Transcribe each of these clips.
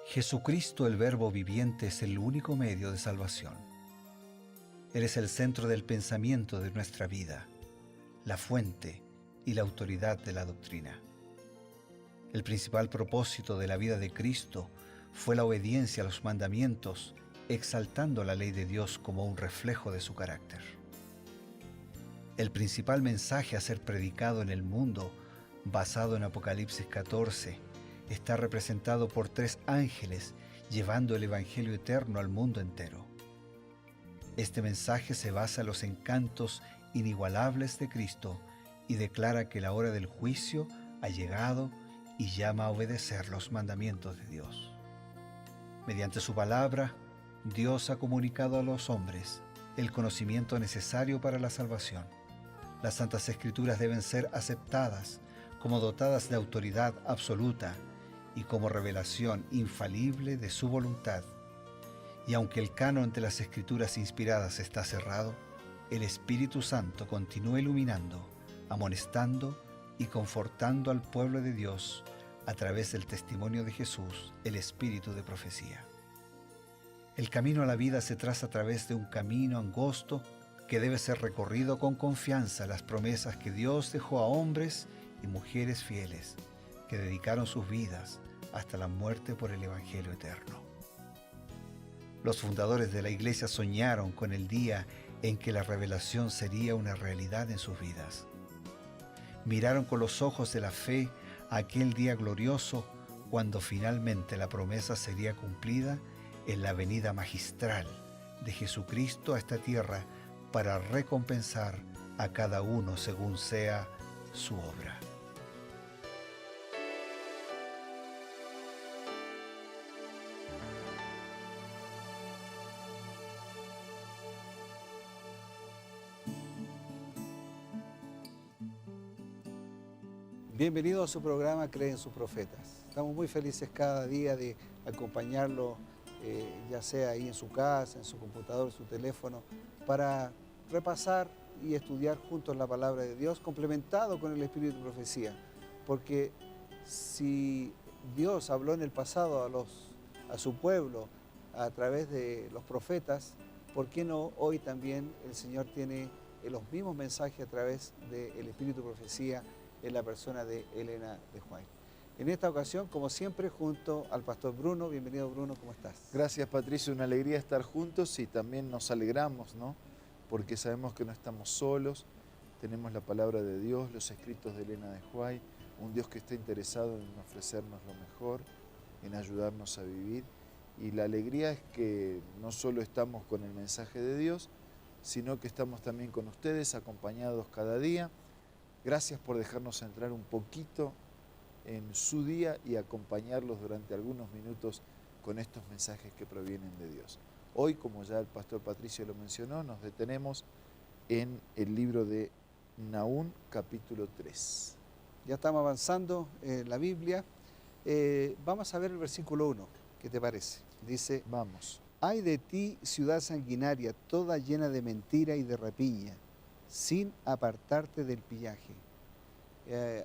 Jesucristo, el Verbo viviente, es el único medio de salvación. Él es el centro del pensamiento de nuestra vida, la fuente y la autoridad de la doctrina. El principal propósito de la vida de Cristo fue la obediencia a los mandamientos, exaltando la ley de Dios como un reflejo de su carácter. El principal mensaje a ser predicado en el mundo, basado en Apocalipsis 14, está representado por 3 ángeles llevando el Evangelio eterno al mundo entero. Este mensaje se basa en los encantos inigualables de Cristo y declara que la hora del juicio ha llegado y llama a obedecer los mandamientos de Dios. Mediante su palabra, Dios ha comunicado a los hombres el conocimiento necesario para la salvación. Las Santas Escrituras deben ser aceptadas como dotadas de autoridad absoluta y como revelación infalible de su voluntad. Y aunque el canon de las Escrituras inspiradas está cerrado, el Espíritu Santo continúa iluminando, amonestando y confortando al pueblo de Dios a través del testimonio de Jesús, el Espíritu de profecía. El camino a la vida se traza a través de un camino angosto que debe ser recorrido con confianza a las promesas que Dios dejó a hombres y mujeres fieles que dedicaron sus vidas hasta la muerte por el Evangelio eterno. Los fundadores de la Iglesia soñaron con el día en que la revelación sería una realidad en sus vidas. Miraron con los ojos de la fe a aquel día glorioso cuando finalmente la promesa sería cumplida en la venida magistral de Jesucristo a esta tierra para recompensar a cada uno según sea su obra. Bienvenido a su programa Cree en sus Profetas. Estamos muy felices cada día de acompañarlo, ya sea ahí en su casa, en su computador, en su teléfono, para repasar y estudiar juntos la palabra de Dios, complementado con el espíritu de profecía. Porque si Dios habló en el pasado a su pueblo a través de los profetas, ¿por qué no hoy también el Señor tiene los mismos mensajes a través del espíritu de profecía en la persona de Elena de White? En esta ocasión, como siempre, junto al pastor Bruno. Bienvenido, Bruno, ¿cómo estás? Gracias, Patricio, una alegría estar juntos y también nos alegramos, ¿no? Porque sabemos que no estamos solos, tenemos la palabra de Dios, los escritos de Elena de White, un Dios que está interesado en ofrecernos lo mejor, en ayudarnos a vivir. Y la alegría es que no solo estamos con el mensaje de Dios, sino que estamos también con ustedes, acompañados cada día. Gracias por dejarnos entrar un poquito en su día y acompañarlos durante algunos minutos con estos mensajes que provienen de Dios. Hoy, como ya el pastor Patricio lo mencionó, nos detenemos en el libro de Nahum, capítulo 3. Ya estamos avanzando en la Biblia. Vamos a ver el versículo 1. ¿Qué te parece? Dice: Vamos. Ay de ti, ciudad sanguinaria, toda llena de mentira y de rapiña, sin apartarte del pillaje.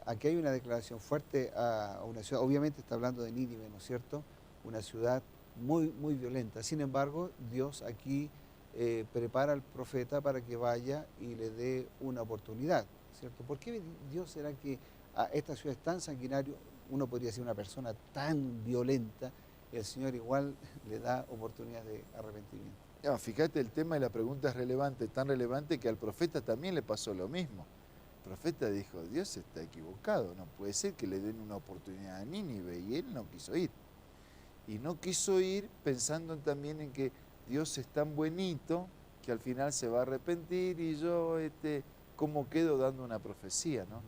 Aquí hay una declaración fuerte a una ciudad, obviamente está hablando de Nínive, ¿no es cierto? Una ciudad muy, muy violenta. Sin embargo, Dios aquí prepara al profeta para que vaya y le dé una oportunidad, ¿cierto? ¿Por qué Dios será que a esta ciudad es tan sanguinaria? Uno podría decir una persona tan violenta, el Señor igual le da oportunidad de arrepentimiento. No, fíjate, el tema de la pregunta es relevante, tan relevante que al profeta también le pasó lo mismo. El profeta dijo: Dios está equivocado, no puede ser que le den una oportunidad a Nínive, y él no quiso ir. Y no quiso ir pensando también en que Dios es tan buenito que al final se va a arrepentir y yo, ¿cómo quedo dando una profecía, no?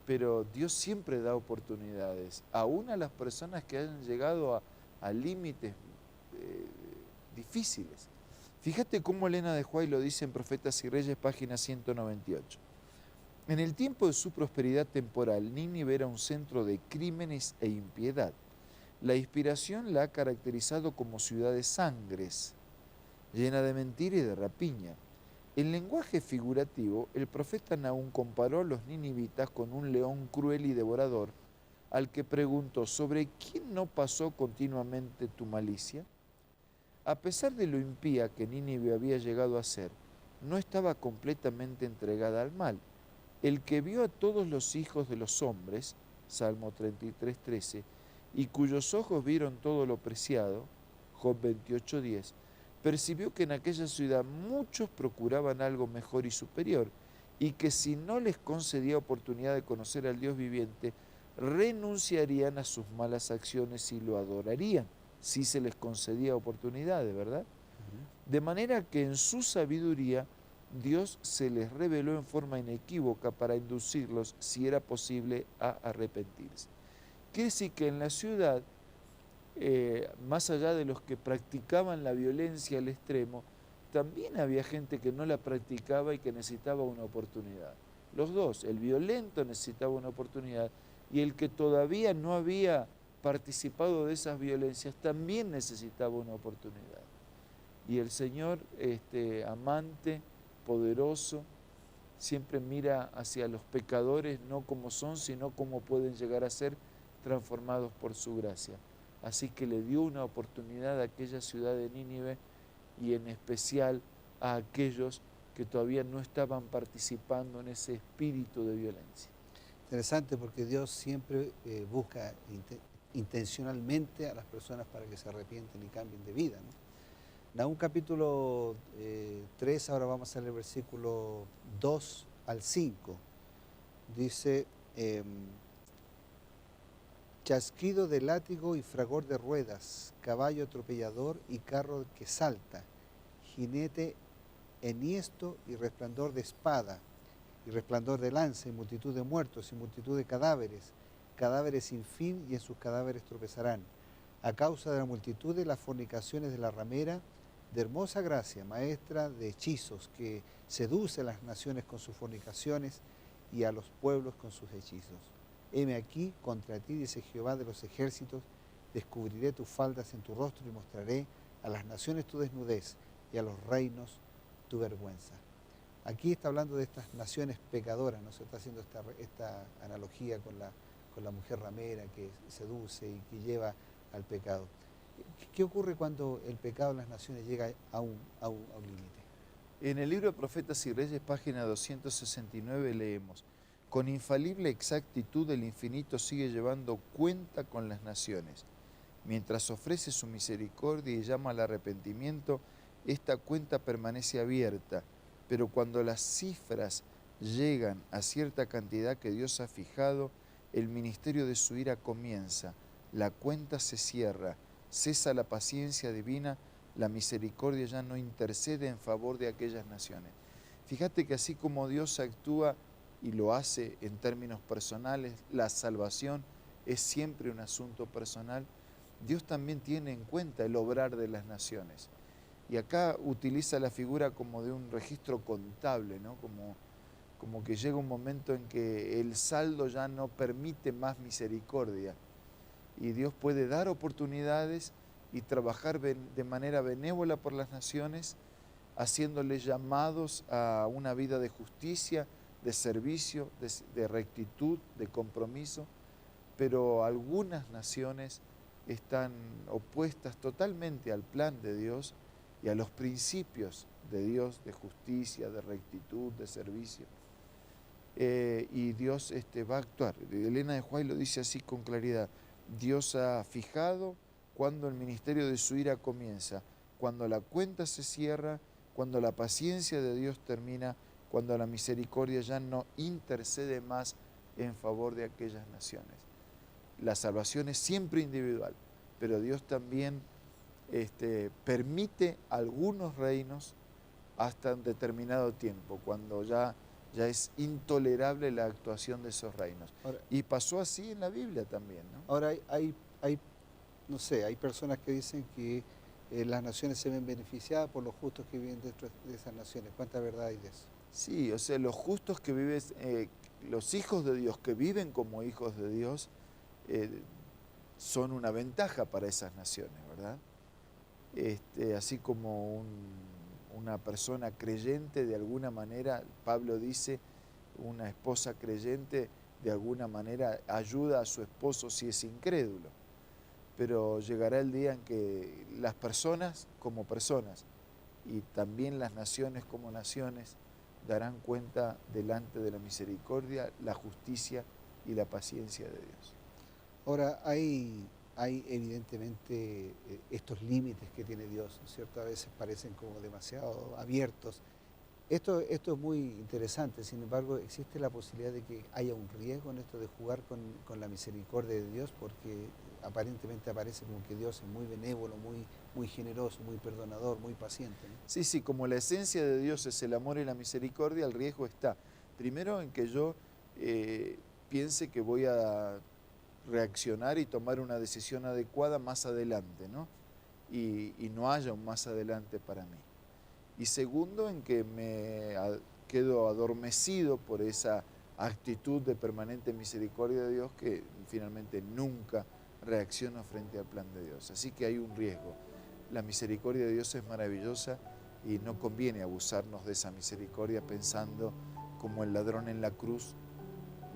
Pero Dios siempre da oportunidades, aún a las personas que hayan llegado a límites difíciles. Fíjate cómo Elena de White lo dice en Profetas y Reyes, página 198. En el tiempo de su prosperidad temporal, Nínive era un centro de crímenes e impiedad. La inspiración la ha caracterizado como ciudad de sangres, llena de mentira y de rapiña. En lenguaje figurativo, el profeta Nahum comparó a los ninivitas con un león cruel y devorador, al que preguntó, ¿sobre quién no pasó continuamente tu malicia? A pesar de lo impía que Nínive había llegado a ser, no estaba completamente entregada al mal. El que vio a todos los hijos de los hombres, Salmo 33:13, y cuyos ojos vieron todo lo preciado, Job 28:10, percibió que en aquella ciudad muchos procuraban algo mejor y superior, y que si no les concedía oportunidad de conocer al Dios viviente, renunciarían a sus malas acciones y lo adorarían, si se les concedía oportunidades, ¿verdad? De manera que en su sabiduría Dios se les reveló en forma inequívoca para inducirlos, si era posible, a arrepentirse. Quiere decir que en la ciudad, más allá de los que practicaban la violencia al extremo, también había gente que no la practicaba y que necesitaba una oportunidad. Los dos, el violento necesitaba una oportunidad y el que todavía no había participado de esas violencias también necesitaba una oportunidad. Y el Señor, amante, poderoso, siempre mira hacia los pecadores no como son, sino como pueden llegar a ser transformados por su gracia. Así que le dio una oportunidad a aquella ciudad de Nínive y en especial a aquellos que todavía no estaban participando en ese espíritu de violencia. Interesante porque Dios siempre busca intencionalmente a las personas para que se arrepienten y cambien de vida, ¿no? Nahum capítulo 3, ahora vamos a leer el versículo 2 al 5. Dice, chasquido de látigo y fragor de ruedas, caballo atropellador y carro que salta, jinete enhiesto y resplandor de espada, y resplandor de lanza, y multitud de muertos, y multitud de cadáveres, cadáveres sin fin, y en sus cadáveres tropezarán. A causa de la multitud de las fornicaciones de la ramera, de hermosa gracia, maestra de hechizos, que seduce a las naciones con sus fornicaciones y a los pueblos con sus hechizos. Heme aquí contra ti, dice Jehová de los ejércitos, descubriré tus faldas en tu rostro y mostraré a las naciones tu desnudez y a los reinos tu vergüenza. Aquí está hablando de estas naciones pecadoras, ¿no? Se está haciendo esta analogía con la mujer ramera que seduce y que lleva al pecado. ¿Qué ocurre cuando el pecado en las naciones llega a un límite? En el libro de Profetas y Reyes, página 269, leemos: con infalible exactitud el infinito sigue llevando cuenta con las naciones. Mientras ofrece su misericordia y llama al arrepentimiento, esta cuenta permanece abierta, pero cuando las cifras llegan a cierta cantidad que Dios ha fijado, el ministerio de su ira comienza, la cuenta se cierra, cesa la paciencia divina, la misericordia ya no intercede en favor de aquellas naciones. Fíjate que así como Dios actúa y lo hace en términos personales, la salvación es siempre un asunto personal, Dios también tiene en cuenta el obrar de las naciones. Y acá utiliza la figura como de un registro contable, ¿no? Como que llega un momento en que el saldo ya no permite más misericordia. Y Dios puede dar oportunidades y trabajar de manera benévola por las naciones, haciéndoles llamados a una vida de justicia, de servicio, de rectitud, de compromiso, pero algunas naciones están opuestas totalmente al plan de Dios y a los principios de Dios, de justicia, de rectitud, de servicio. Y Dios va a actuar. Elena de White lo dice así con claridad: Dios ha fijado cuando el ministerio de su ira comienza, cuando la cuenta se cierra, cuando la paciencia de Dios termina, cuando la misericordia ya no intercede más en favor de aquellas naciones. La salvación es siempre individual, pero Dios también permite algunos reinos hasta un determinado tiempo, cuando ya es intolerable la actuación de esos reinos. Ahora, y pasó así en la Biblia también, ¿no? Ahora no sé, hay personas que dicen que las naciones se ven beneficiadas por los justos que viven dentro de esas naciones. ¿Cuánta verdad hay de eso? Sí, o sea, los justos que viven, los hijos de Dios que viven como hijos de Dios, son una ventaja para esas naciones, ¿verdad? Así como una persona creyente, de alguna manera, Pablo dice, una esposa creyente de alguna manera ayuda a su esposo si es incrédulo. Pero llegará el día en que las personas como personas y también las naciones como naciones darán cuenta delante de la misericordia, la justicia y la paciencia de Dios. Ahora, hay evidentemente estos límites que tiene Dios, ¿no es cierto? A veces parecen como demasiado abiertos. Esto es muy interesante, sin embargo, existe la posibilidad de que haya un riesgo en esto de jugar con la misericordia de Dios, porque aparentemente aparece como que Dios es muy benévolo, muy generoso, muy perdonador, muy paciente, ¿no? Sí, sí, como la esencia de Dios es el amor y la misericordia, el riesgo está. Primero en que yo piense que voy a reaccionar y tomar una decisión adecuada más adelante, ¿no? Y no haya un más adelante para mí. Y segundo, en que quedo adormecido por esa actitud de permanente misericordia de Dios que finalmente nunca reacciono frente al plan de Dios. Así que hay un riesgo. La misericordia de Dios es maravillosa y no conviene abusarnos de esa misericordia pensando como el ladrón en la cruz,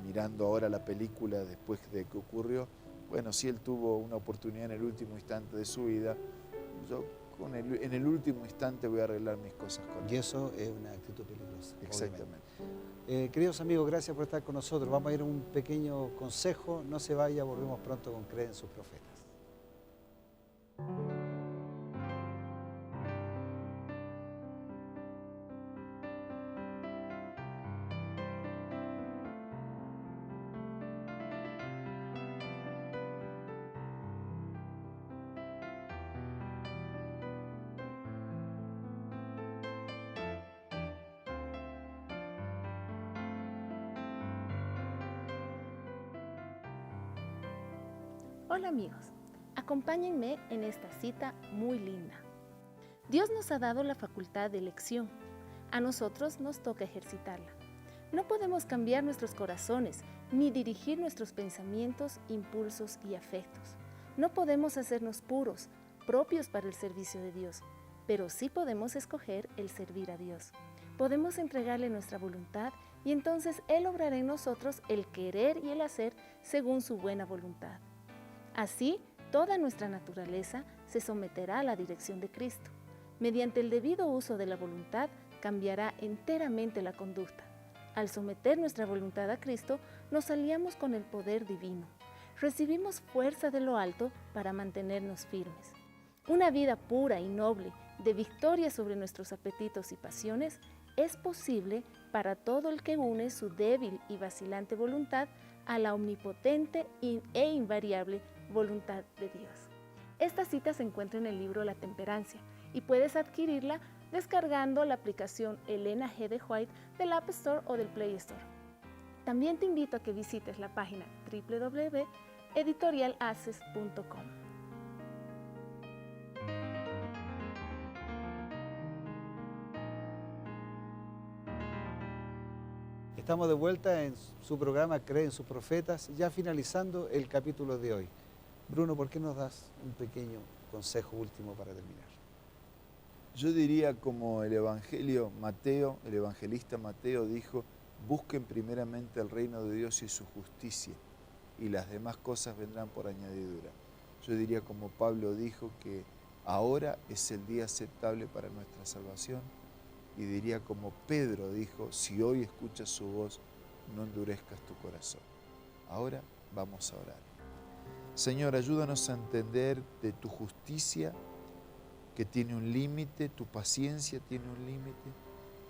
mirando ahora la película después de que ocurrió. Bueno, si él tuvo una oportunidad en el último instante de su vida, yo en el último instante voy a arreglar mis cosas con él. Y eso es una actitud peligrosa. Exactamente. Queridos amigos, gracias por estar con nosotros. Vamos a ir a un pequeño consejo. No se vaya, volvemos pronto con Cree en sus profetas. Hola amigos, acompáñenme en esta cita muy linda. Dios nos ha dado la facultad de elección, a nosotros nos toca ejercitarla. No podemos cambiar nuestros corazones ni dirigir nuestros pensamientos, impulsos y afectos. No podemos hacernos puros, propios para el servicio de Dios, pero sí podemos escoger el servir a Dios. Podemos entregarle nuestra voluntad y entonces Él obrará en nosotros el querer y el hacer según su buena voluntad. Así, toda nuestra naturaleza se someterá a la dirección de Cristo. Mediante el debido uso de la voluntad, cambiará enteramente la conducta. Al someter nuestra voluntad a Cristo, nos aliamos con el poder divino. Recibimos fuerza de lo alto para mantenernos firmes. Una vida pura y noble, de victoria sobre nuestros apetitos y pasiones, es posible para todo el que une su débil y vacilante voluntad a la omnipotente e invariable voluntad de Dios. Esta cita se encuentra en el libro La Temperancia y puedes adquirirla descargando la aplicación Elena G. de White del App Store o del Play Store. También te invito a que visites la página www.editorialaces.com. Estamos de vuelta en su programa Cree en sus profetas, ya finalizando el capítulo de hoy. Bruno, ¿por qué nos das un pequeño consejo último para terminar? Yo diría como el evangelista Mateo dijo, busquen primeramente el reino de Dios y su justicia, y las demás cosas vendrán por añadidura. Yo diría como Pablo dijo que ahora es el día aceptable para nuestra salvación, y diría como Pedro dijo, si hoy escuchas su voz, no endurezcas tu corazón. Ahora vamos a orar. Señor, ayúdanos a entender de tu justicia, que tiene un límite, tu paciencia tiene un límite.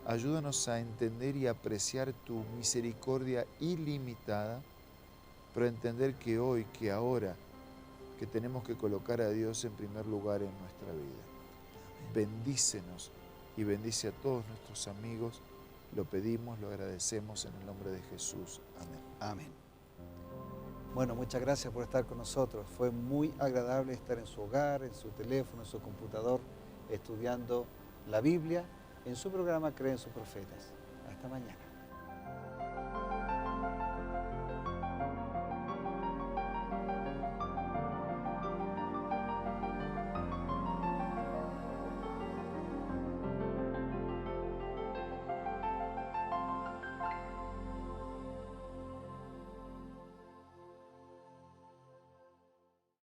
Ayúdanos a entender y apreciar tu misericordia ilimitada, pero entender que hoy, que ahora, que tenemos que colocar a Dios en primer lugar en nuestra vida. Bendícenos y bendice a todos nuestros amigos. Lo pedimos, lo agradecemos en el nombre de Jesús. Amén. Amén. Bueno, muchas gracias por estar con nosotros. Fue muy agradable estar en su hogar, en su teléfono, en su computador, estudiando la Biblia en su programa Cree en sus profetas. Hasta mañana.